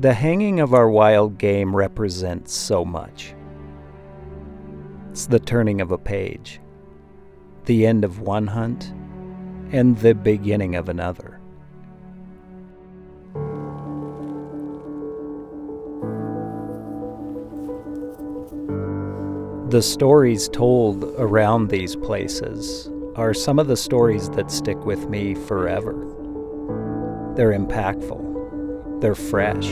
The hanging of our wild game represents so much. It's the turning of a page, the end of one hunt, and the beginning of another. The stories told around these places are some of the stories that stick with me forever. They're impactful. They're fresh.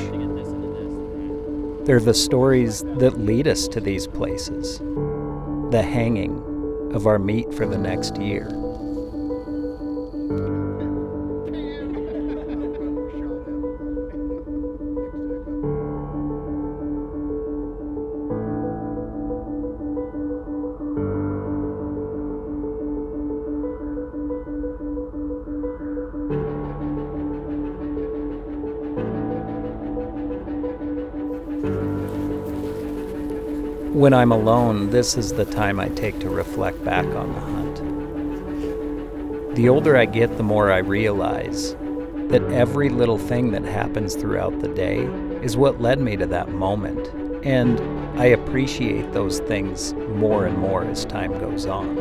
They're the stories that lead us to these places. The hanging of our meat for the next year. When I'm alone, this is the time I take to reflect back on the hunt. The older I get, the more I realize that every little thing that happens throughout the day is what led me to that moment, and I appreciate those things more and more as time goes on.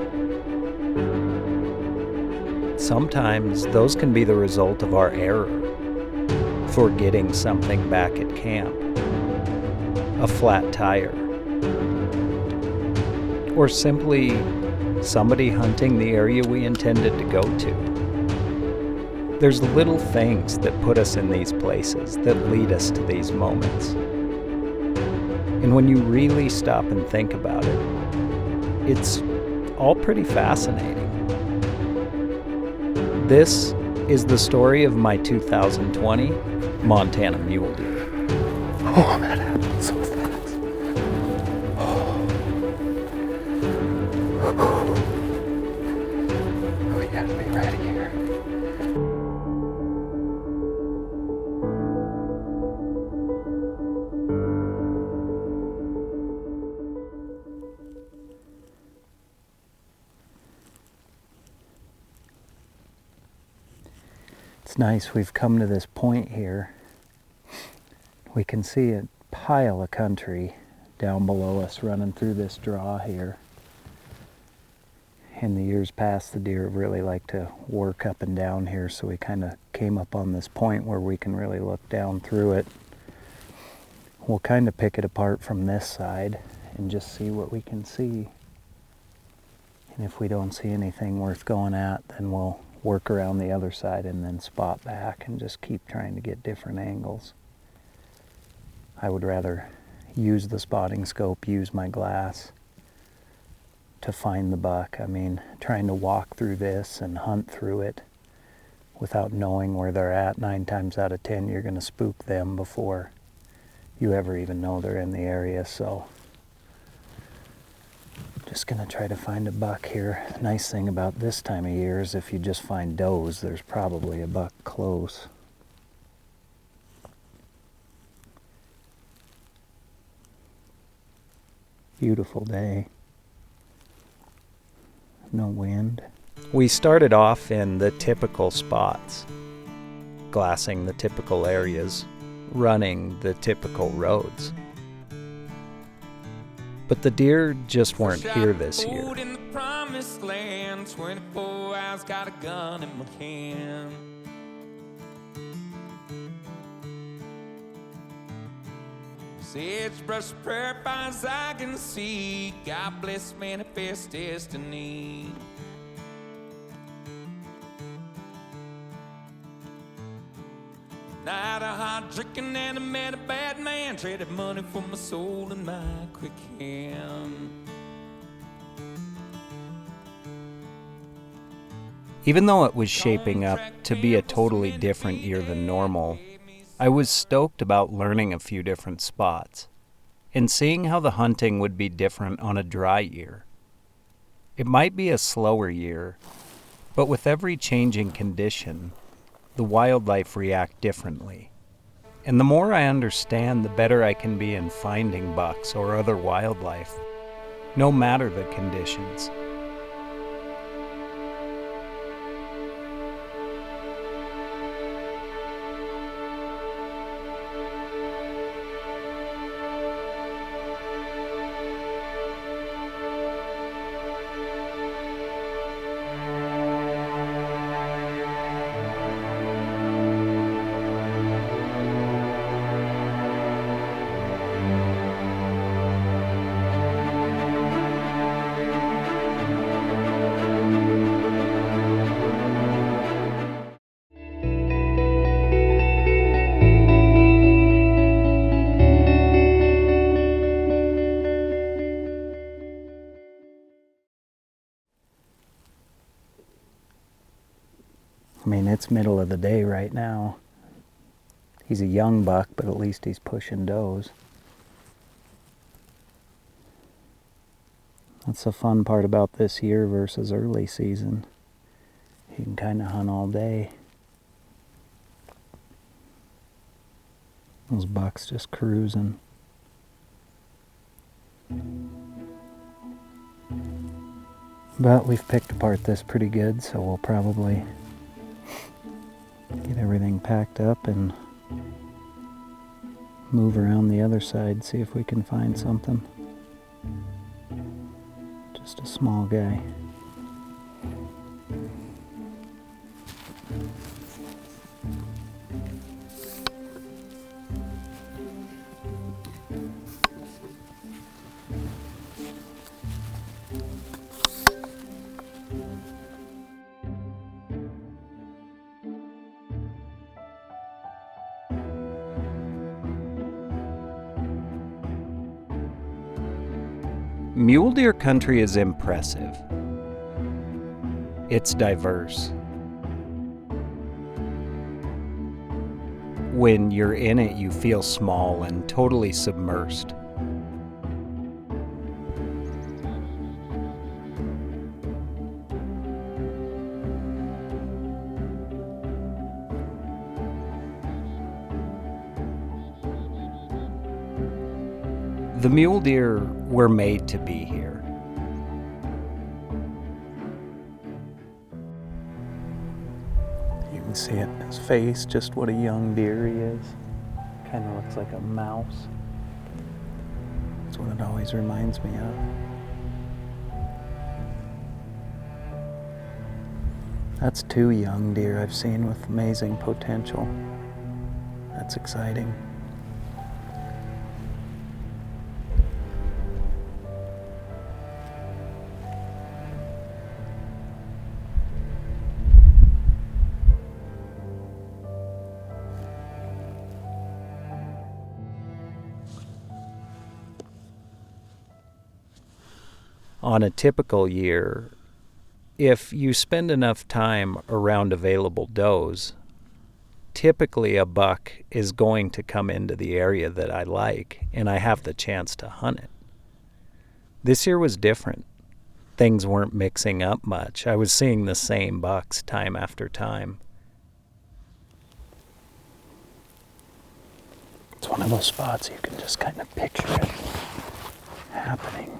Sometimes those can be the result of our error, forgetting something back at camp, a flat tire, or simply somebody hunting the area we intended to go to. There's little things that put us in these places that lead us to these moments. And when you really stop and think about it, it's all pretty fascinating. This is the story of my 2020 Montana mule deer. Oh, that happened so fast. We gotta be ready here. It's nice we've come to this point here. We can see a pile of country down below us running through this draw here. In the years past, the deer have really liked to work up and down here, so we kind of came up on this point where we can really look down through it. We'll kind of pick it apart from this side and just see what we can see. And if we don't see anything worth going at, then we'll work around the other side and then spot back and just keep trying to get different angles. I would rather use the spotting scope, use my glass to find the buck. I mean, trying to walk through this and hunt through it without knowing where they're at, 9 times out of 10 you're going to spook them before you ever even know they're in the area. So just going to try to find a buck here. The nice thing about this time of year is if you just find does, there's probably a buck close. Beautiful day. No wind. We started off in the typical spots, glassing the typical areas, running the typical roads. But the deer just weren't here this year. In the promised land, 24 hours, got a gun in my hand. Sagebrush, prairie fires I can see. God bless manifest destiny. Night of hard drinking and I met a bad man. Traded money for my soul and my quick hand. Even though it was shaping up to be a totally different year than normal, I was stoked about learning a few different spots and seeing how the hunting would be different on a dry year. It might be a slower year, but with every changing condition, the wildlife react differently. And the more I understand, the better I can be in finding bucks or other wildlife, no matter the conditions. mean, it's middle of the day right now. He's a young buck, but at least he's pushing does. That's the fun part about this year versus early season. You can kind of hunt all day. Those bucks just cruising. But we've picked apart this pretty good, so we'll probably get everything packed up and move around the other side, see if we can find something. Just a small guy. Mule deer country is impressive. It's diverse. When you're in it, you feel small and totally submersed. The mule deer were made to be here. You can see it in his face, just what a young deer he is. Kind of looks like a mouse. That's what it always reminds me of. That's 2 young deer I've seen with amazing potential. That's exciting. On a typical year, if you spend enough time around available does, typically a buck is going to come into the area that I like, and I have the chance to hunt it. This year was different. Things weren't mixing up much. I was seeing the same bucks time after time. It's one of those spots you can just kind of picture it happening.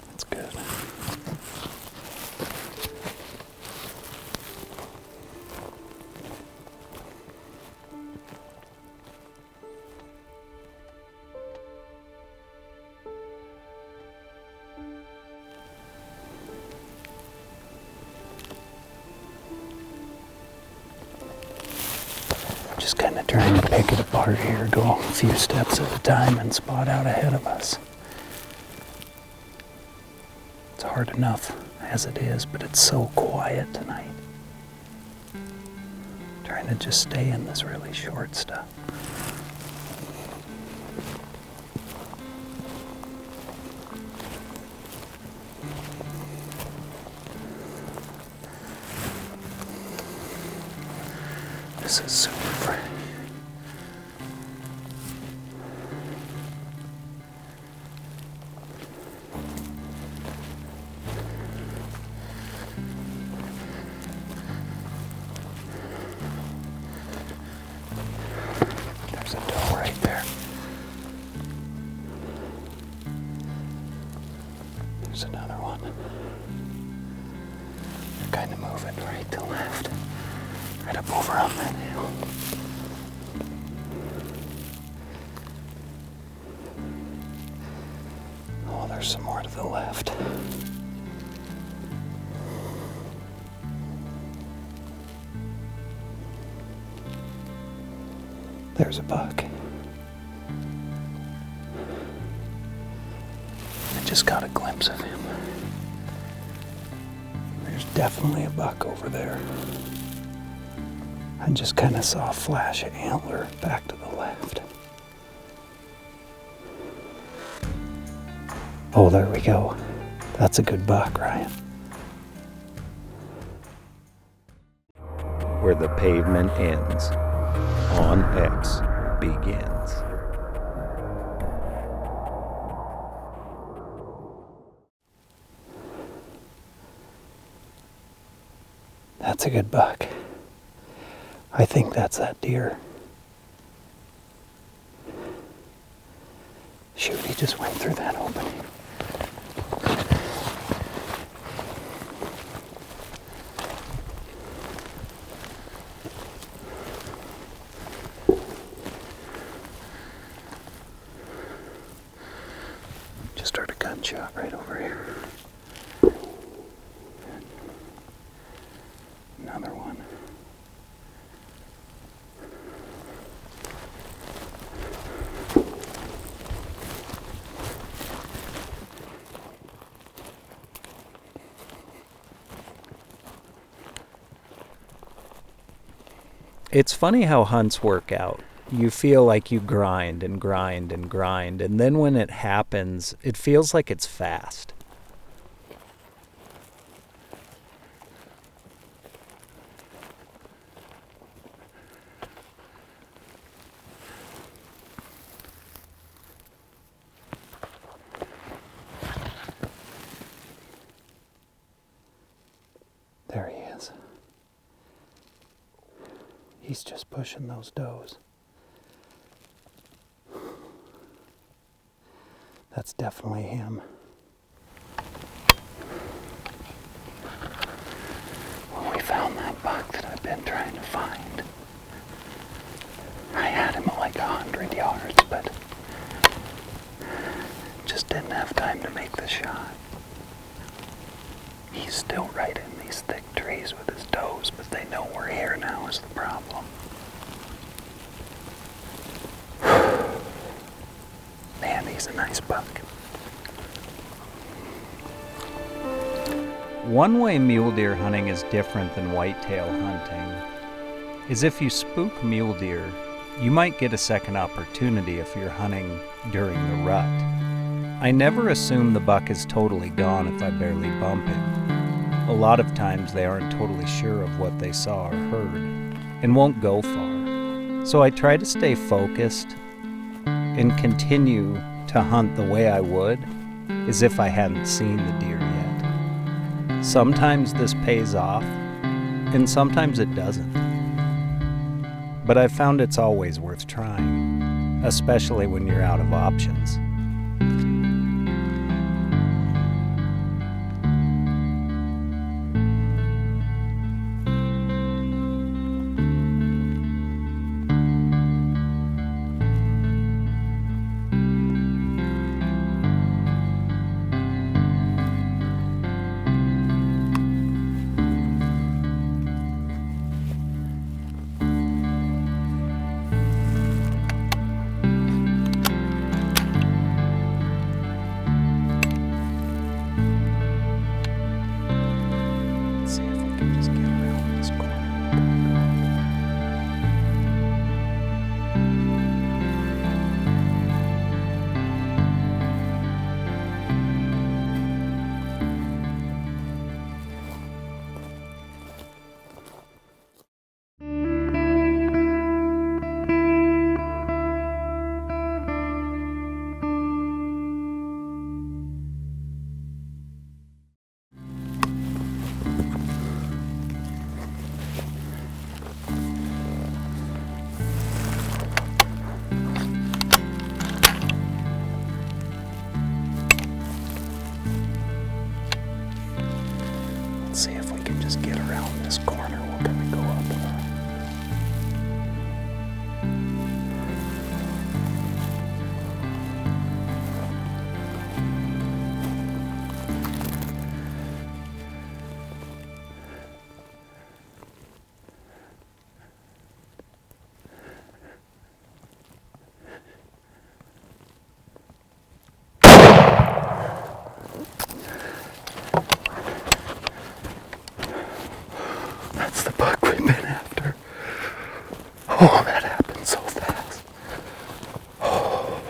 That's good. Just kind of trying to pick it apart here, go a few steps at a time and spot out ahead of us. It's hard enough as it is, but it's so quiet tonight. Trying to just stay in this really short stuff. This is super fresh. There's a doe right there. There's another one. They're kind of moving right to left. Right up over on that hill. Oh, there's some more to the left. There's a buck. I just got a glimpse of him. There's definitely a buck over there. I just kind of saw a flash of antler back to the left. Oh, there we go. That's a good buck, Ryan. Where the pavement ends, on X begins. That's a good buck. I think that's that deer. Shoot, he just went through that opening. Just heard a gunshot right over here. Another one. It's funny how hunts work out. You feel like you grind and grind and grind, and then when it happens, it feels like it's fast. There he is. He's just pushing those does. That's definitely him. Well, we found that buck that I've been trying to find. I had him at like 100 yards, but just didn't have time to make the shot. He's still right in these thick trees with his does, but they know we're here now is the problem. Man, he's a nice buck. One way mule deer hunting is different than whitetail hunting is if you spook mule deer, you might get a second opportunity if you're hunting during the rut. I never assume the buck is totally gone if I barely bump him. A lot of times they aren't totally sure of what they saw or heard and won't go far. So I try to stay focused and continue to hunt the way I would as if I hadn't seen the deer yet. Sometimes this pays off and sometimes it doesn't. But I've found it's always worth trying, especially when you're out of options. See if we can just get around this corner. We'll kind of go up. That's the buck we've been after. Oh, that happened so fast. Oh.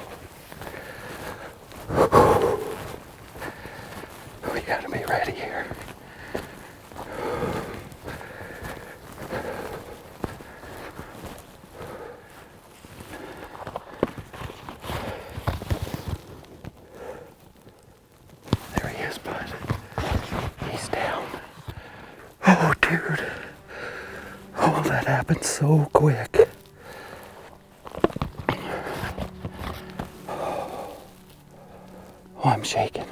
that happened so quick. Oh, I'm shaking.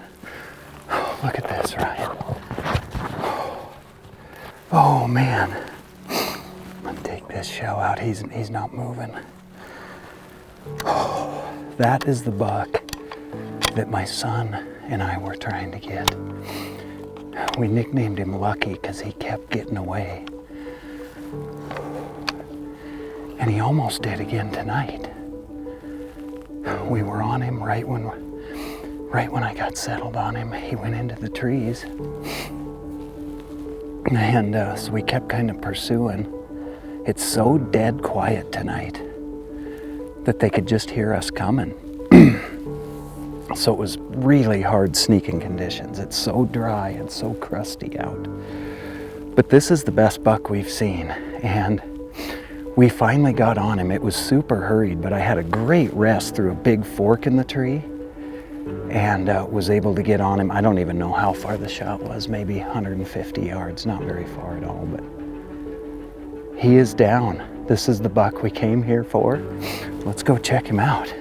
Oh, look at this, Ryan. Oh man. I'm gonna take this shell out. He's not moving. Oh, that is the buck that my son and I were trying to get. We nicknamed him Lucky because he kept getting away. And he almost did again tonight. We were on him right when I got settled on him. He went into the trees. And so we kept kind of pursuing. It's so dead quiet tonight that they could just hear us coming. So it was really hard sneaking conditions. It's so dry and so crusty out. But this is the best buck we've seen. And we finally got on him. It was super hurried, but I had a great rest through a big fork in the tree and was able to get on him. I don't even know how far the shot was, maybe 150 yards, not very far at all, but he is down. This is the buck we came here for. Let's go check him out.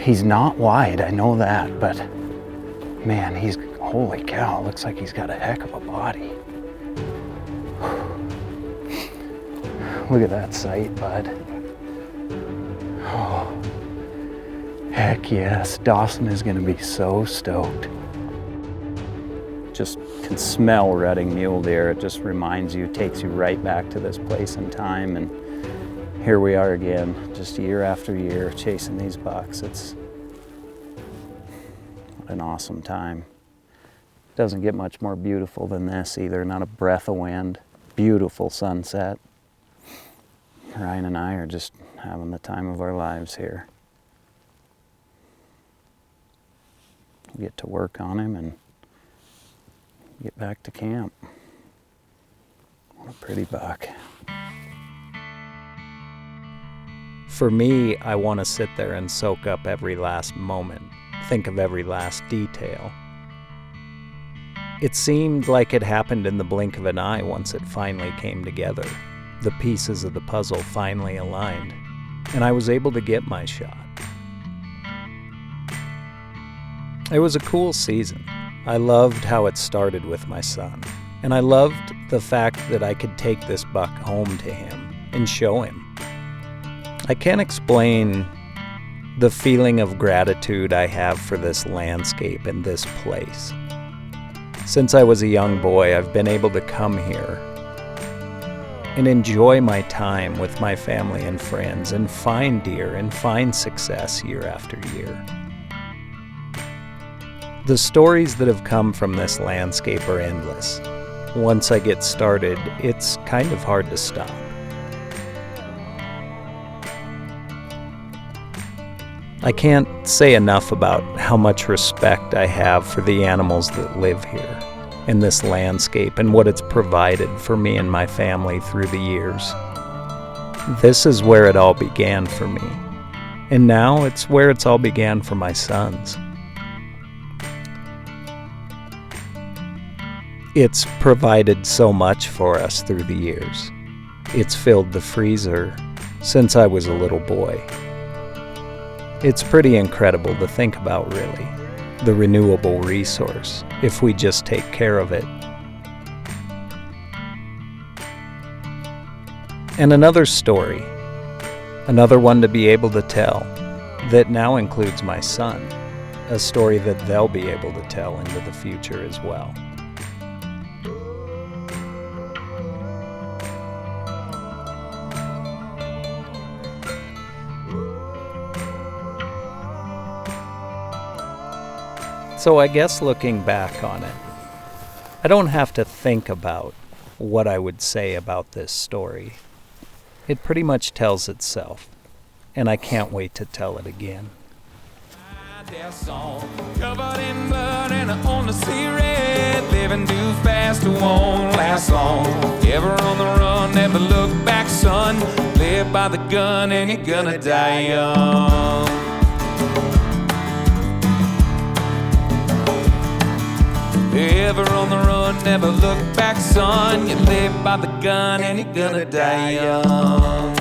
He's not wide, I know that, but man, holy cow, looks like he's got a heck of a body. Look at that sight, bud. Oh, heck yes, Dawson is gonna be so stoked. Just can smell rutting mule deer. It just reminds you, takes you right back to this place in time, and here we are again, just year after year, chasing these bucks. It's an awesome time. Doesn't get much more beautiful than this either, not a breath of wind. Beautiful sunset. Ryan and I are just having the time of our lives here. Get to work on him and get back to camp. What a pretty buck. For me, I want to sit there and soak up every last moment, think of every last detail. It seemed like it happened in the blink of an eye once it finally came together. The pieces of the puzzle finally aligned, and I was able to get my shot. It was a cool season. I loved how it started with my son, and I loved the fact that I could take this buck home to him and show him. I can't explain the feeling of gratitude I have for this landscape and this place. Since I was a young boy, I've been able to come here and enjoy my time with my family and friends and find deer and find success year after year. The stories that have come from this landscape are endless. Once I get started, it's kind of hard to stop. I can't say enough about how much respect I have for the animals that live here in this landscape and what it's provided for me and my family through the years. This is where it all began for me, and now it's where it's all began for my sons. It's provided so much for us through the years. It's filled the freezer since I was a little boy. It's pretty incredible to think about, really, the renewable resource, if we just take care of it. And another story, another one to be able to tell, that now includes my son, a story that they'll be able to tell into the future as well. So I guess looking back on it, I don't have to think about what I would say about this story. It pretty much tells itself, and I can't wait to tell it again. Covered in blood and I only see red. Living too fast, it won't last long. Ever on the run, never look back, son. Live by the gun and you're gonna die young. ever on the run, never look back, son. You live by the gun and you're gonna die young.